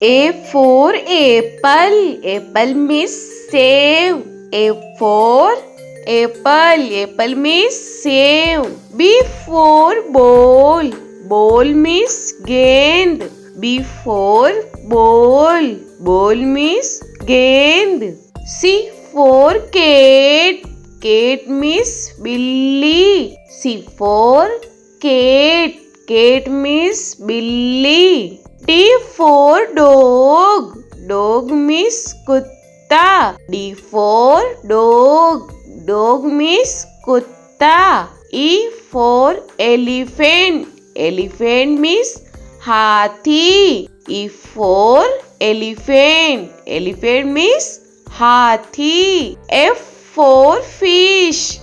A for apple. Apple means save. A for apple. Apple means save. B for ball. Ball means gend. B for ball. Ball means gend. C for cat. Cat means billy. C for cat. Cat means billy. D for dog. Dog means kutta. D for dog. Dog means kutta. E for elephant. Elephant means hathi. E for elephant. Elephant means hathi. F for fish.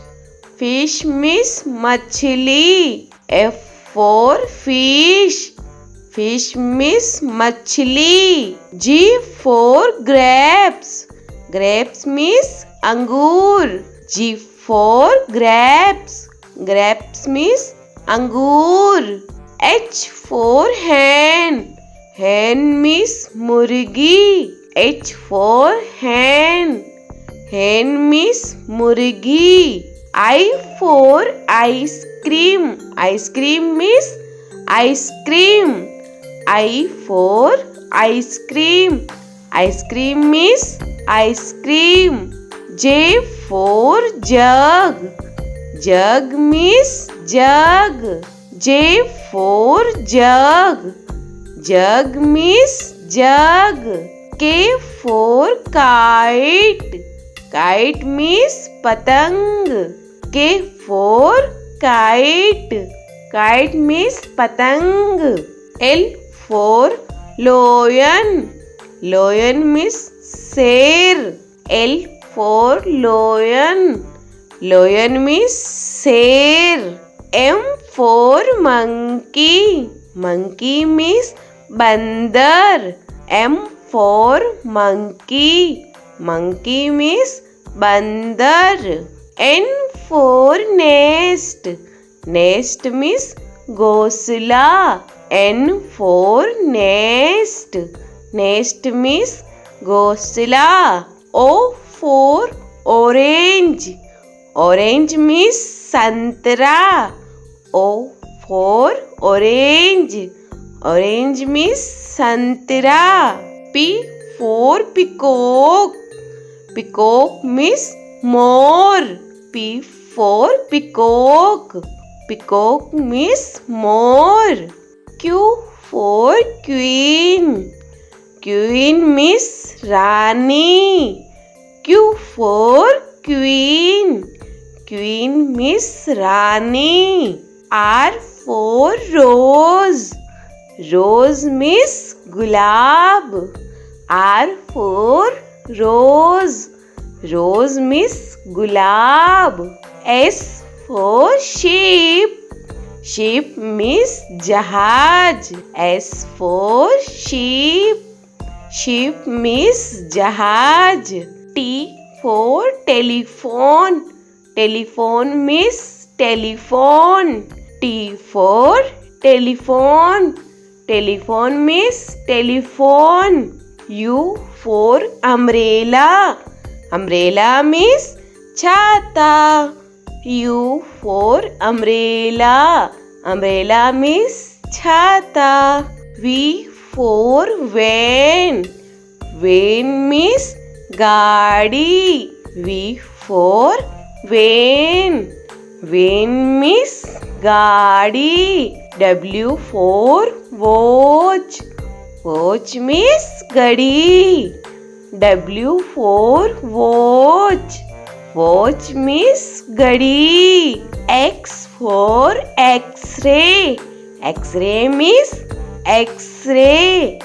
Fish means machli. F for fish. Fish means machli. G for grapes. Grapes means angur. G for grapes. Grapes means angur. H for hen. Hen means murgi. H for hen. Hen means murgi. I for ice cream. Ice cream means ice cream. I for ice cream. Ice cream means ice cream. J for jug. Jug means jug. J for jug. Jug means jug. K for kite. Kite means patang. K for kite. Kite means patang. L for lion. Lion means sher. L for lion. Lion means sher. M for monkey. Monkey means bandar. M for monkey. Monkey means bandar. N for nest. Nest means ghosla. N for nest. Nest means ghosla. O for orange. Orange means santra. O for orange. Orange means santra. P for peacock. Peacock means more. P for peacock. Peacock means more. Q for queen. Queen means Rani. Q for queen. Queen means Rani. R for rose. Rose means gulab. R for rose. Rose means gulab. S for sheep. Sheep means jahaj. S for sheep. Sheep means jahaj. T for telephone. Telephone means telephone. T for telephone. Telephone means telephone. U for umbrella. Umbrella means chhata. U for umbrella. Umbrella means chhata. V for van. Van means gaadi. V for van. Van means gaadi. W for watch. Watch means gadi. W for watch. Watch means gadi. X for X-ray. X-ray means X-ray.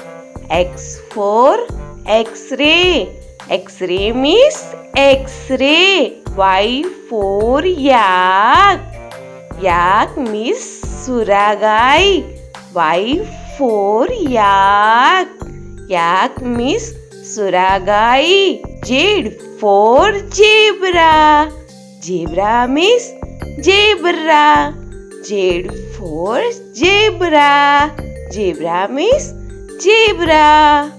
X for X-ray. X-ray means X-ray. Y for yak. Yak means suragai. Y for yak. Yak means suragai. Z for zebra. Zebra means zebra. Z for zebra. Zebra means zebra.